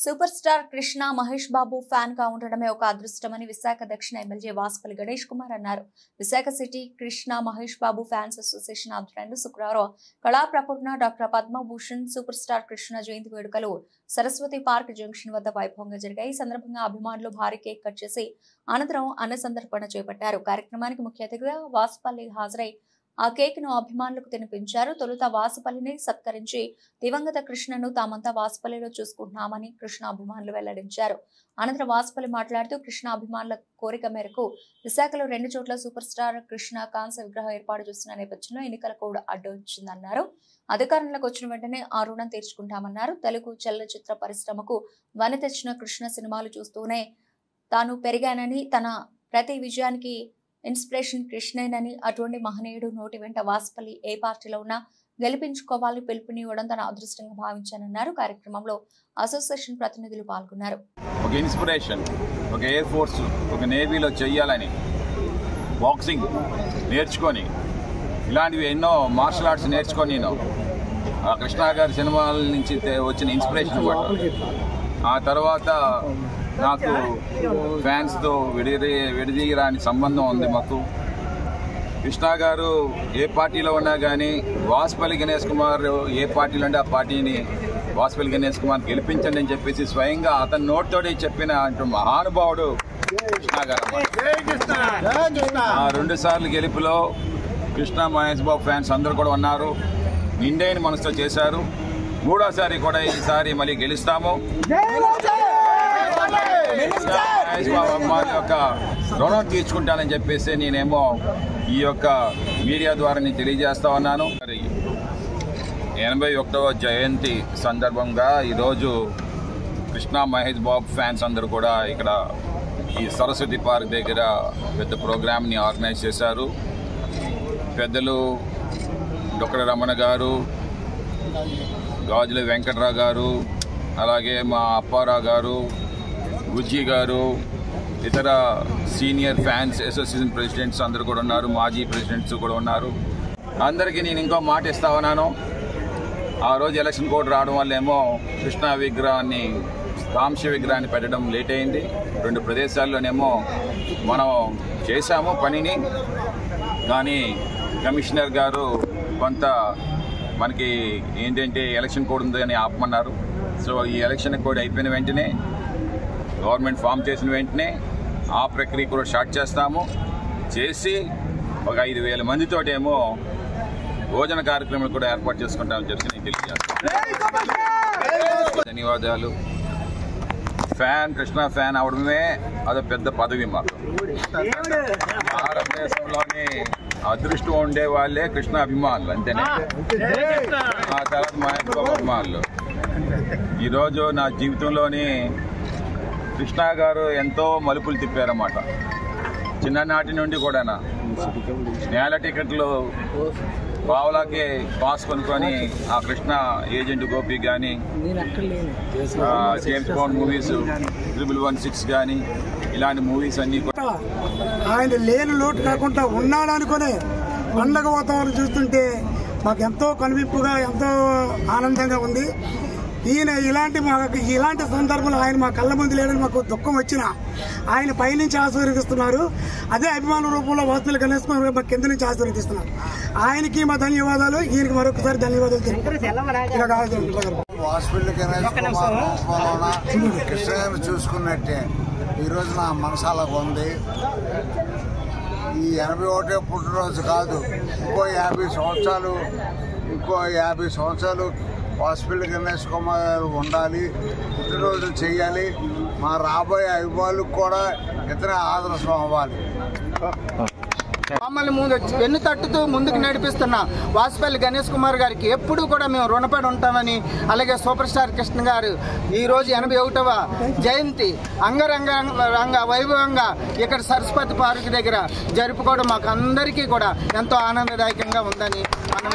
Super star Krishna Mahesh బాబు fan గా ఉండడమే ఒక అదృష్టమని విశాఖ దక్షిణ ఎమ్మెల్యే వాసుపల్లి గణేష్ కుమార్ అన్నారు. Visakha city Krishna Mahesh Babu fans association ఆధ్వర్యంలో శుక్రవారం కళాప్రపూర్ణ doctor Padma Bhushan super star Krishna జయంతి వేడుకలు సరస్వతి పార్క్ జంక్షన్ వద్ద వైభవంగా జరిగాయి. ఈ సందర్భంగా అభిమానులు భారీ కేక్ కట్ చేసి అనంతరం అన్న సందర్పణ చేపట్టారు. కార్యక్రమానికి ముఖ్య అతిథిగా వాసుపల్లి హాజరై ఆ కేక్ ను అభిమానులకు తినిపించారు. తొలుత వాసుపల్లిని సత్కరించి దివంగత కృష్ణను తామంతా వాసుపల్లిలో చూసుకుంటున్నామని కృష్ణ అభిమానులు వెల్లడించారు. అనంతరం వాసుపల్లి మాట్లాడుతూ కృష్ణ అభిమానుల కోరిక మేరకు విశాఖలో 2 చోట్ల సూపర్ స్టార్ కృష్ణ కాంస్య విగ్రహం ఏర్పాటు చేస్తున్న నేపథ్యంలో ఎన్నికల కోడ్ అడ్డు వచ్చిందన్నారు. అధికారంలోకి వచ్చిన వెంటనే ఆ రుణం తీర్చుకుంటామన్నారు. తెలుగు చలనచిత్ర పరిశ్రమకు వని తెచ్చిన కృష్ణ సినిమాలు చూస్తూనే తాను పెరిగానని, తన ప్రతి విజయానికి ఇన్స్పిరేషన్ కృష్ణేనని, అటువంటి మహనీయుడు నోటి వెంట వాసుపల్లి ఏ పార్టీలో ఉన్నా గెలిపించుకోవాలని పిలుపునివ్వడం తన అదృష్టంగా భావించానన్నారు. కార్యక్రమంలో అసోసియేషన్ ప్రతినిధులు పాల్గొన్నారు. ఒక ఇన్స్పిరేషన్, ఒక ఎయిర్ ఫోర్స్, ఒక నేవీలో చెయ్యాలని బాక్సింగ్ నేర్చుకొని ఇలాంటివి ఎన్నో మార్షల్ ఆర్ట్స్ నేర్చుకొని నేను ఆ కృష్ణ గారి సినిమాల నుంచి వచ్చిన ఇన్స్పిరేషన్ అన్నమాట. ఆ తర్వాత నాకు ఫ్యాన్స్తో విడదీయరాని సంబంధం ఉంది. మాకు కృష్ణ గారు ఏ పార్టీలో ఉన్నా కానీ వాసుపల్లి గణేష్ కుమార్ ఏ పార్టీలో ఉంటే ఆ పార్టీని వాసుపల్లి గణేష్ కుమార్ గెలిపించండి అని చెప్పేసి స్వయంగా అతని నోటితోటి చెప్పిన మహానుభావుడు కృష్ణ గారు. 2 సార్లు గెలుపులో కృష్ణ మహేష్ బాబు ఫ్యాన్స్ అందరూ కూడా ఉన్నారు. నిండైన మనసుతో చేశారు. 3వ సారి కూడా ఈసారి మళ్ళీ గెలుస్తాము. మహేష్ బాబు అమ్మాయి యొక్క రుణం తీర్చుకుంటానని చెప్పేసి నేనేమో ఈ యొక్క మీడియా ద్వారా నేను తెలియజేస్తా ఉన్నాను. 81వ జయంతి సందర్భంగా ఈరోజు కృష్ణ మహేష్ బాబు ఫ్యాన్స్ అందరూ కూడా ఇక్కడ ఈ సరస్వతి పార్క్ దగ్గర పెద్ద ప్రోగ్రామ్ని ఆర్గనైజ్ చేశారు. పెద్దలు డొక్కల రమణ గారు, గాజుల వెంకట్రావు గారు, అలాగే మా అప్పారావు గారు, గుజ్జీ గారు, ఇతర సీనియర్ ఫ్యాన్స్ అసోసియేషన్ ప్రెసిడెంట్స్ అందరూ కూడా ఉన్నారు. మాజీ ప్రెసిడెంట్స్ కూడా ఉన్నారు. అందరికీ నేను ఇంకో మాట ఇస్తా ఉన్నాను. ఆ రోజు ఎలక్షన్ కోడ్ రావడం వల్ల ఏమో కృష్ణ విగ్రహాన్ని, కాంస్య విగ్రహాన్ని పెట్టడం లేట్ అయింది. 2 ప్రదేశాల్లోనేమో మనం చేశాము పనిని, కానీ కమిషనర్ గారు కొంత మనకి ఏంటంటే ఎలక్షన్ కోడ్ ఉందని ఆపమన్నారు. సో ఈ ఎలక్షన్ కోడ్ అయిపోయిన వెంటనే, గవర్నమెంట్ ఫామ్ చేసిన వెంటనే ఆ ప్రక్రియ కూడా స్టార్ట్ చేస్తాము. చేసి ఒక 5,000 మందితోటేమో భోజన కార్యక్రమాలు కూడా ఏర్పాటు చేసుకుంటామని చెప్పి నేను తెలియజేస్తాను. ధన్యవాదాలు. కృష్ణ ఫ్యాన్ అవడమే అదో పెద్ద పదవి. మాకు భారతదేశంలోని అదృష్టం ఉండే వాళ్ళే కృష్ణ అభిమానులు, అంతేనే. ఆ తర్వాత మహేష్ బాబు అభిమానులు. ఈరోజు నా జీవితంలోని కృష్ణ గారు ఎంతో మలుపులు తిప్పారన్నమాట. చిన్ననాటి నుండి కూడా నేల టికెట్లు పావులాకి పాస్ కొనుక్కొని ఆ కృష్ణ ఏజెంట్ గోపి కానీ, జేమ్స్ బాండ్ మూవీస్ 016 కానీ, ఇలాంటి మూవీస్ అన్ని ఆయన లేని లోటు కాకుండా ఉన్నాడు అనుకునే పండగ వాతావరణం చూస్తుంటే మాకు ఎంతో కనువిప్పుగా, ఎంతో ఆనందంగా ఉంది. ఈయన ఇలాంటి సందర్భంలో ఆయన మా కళ్ళ ముందు లేడని మాకు దుఃఖం వచ్చినా ఆయన పైనుంచి ఆశీర్వదిస్తున్నారు. అదే అభిమాన రూపంలో వాసుపల్లి గణేష్ కుమార్ మా కింద నుంచి ఆశీర్వదిస్తున్నారు. ఆయనకి మా ధన్యవాదాలు, ఈయనకి మరొకసారి ధన్యవాదాలు. వాసుపల్లి గణేష్ కుమార్ కృష్ణ చూసుకున్నట్టే ఈరోజు నా మనసాలకు ఉంది. ఈ 81వ పుట్టినరోజు కాదు, ఇంకో 50 సంవత్సరాలు వాసుపల్లి గణేష్ కుమార్ ఉండాలి, పుట్టినరోజు చేయాలి. మా రాబోయే అభిమానులకు కూడా ఇతర ఆదర్శం అవ్వాలి. మమ్మల్ని వెన్ను తట్టుతూ ముందుకు నడిపిస్తున్న వాసుపల్లి గణేష్ కుమార్ గారికి ఎప్పుడూ కూడా మేము రుణపడి ఉంటామని, అలాగే సూపర్ స్టార్ కృష్ణ గారు ఈరోజు 81వ జయంతి అంగరంగ వైభవంగా ఇక్కడ సరస్వతి పార్క్ దగ్గర జరుపుకోవడం మాకు అందరికీ కూడా ఎంతో ఆనందదాయకంగా ఉందని మనం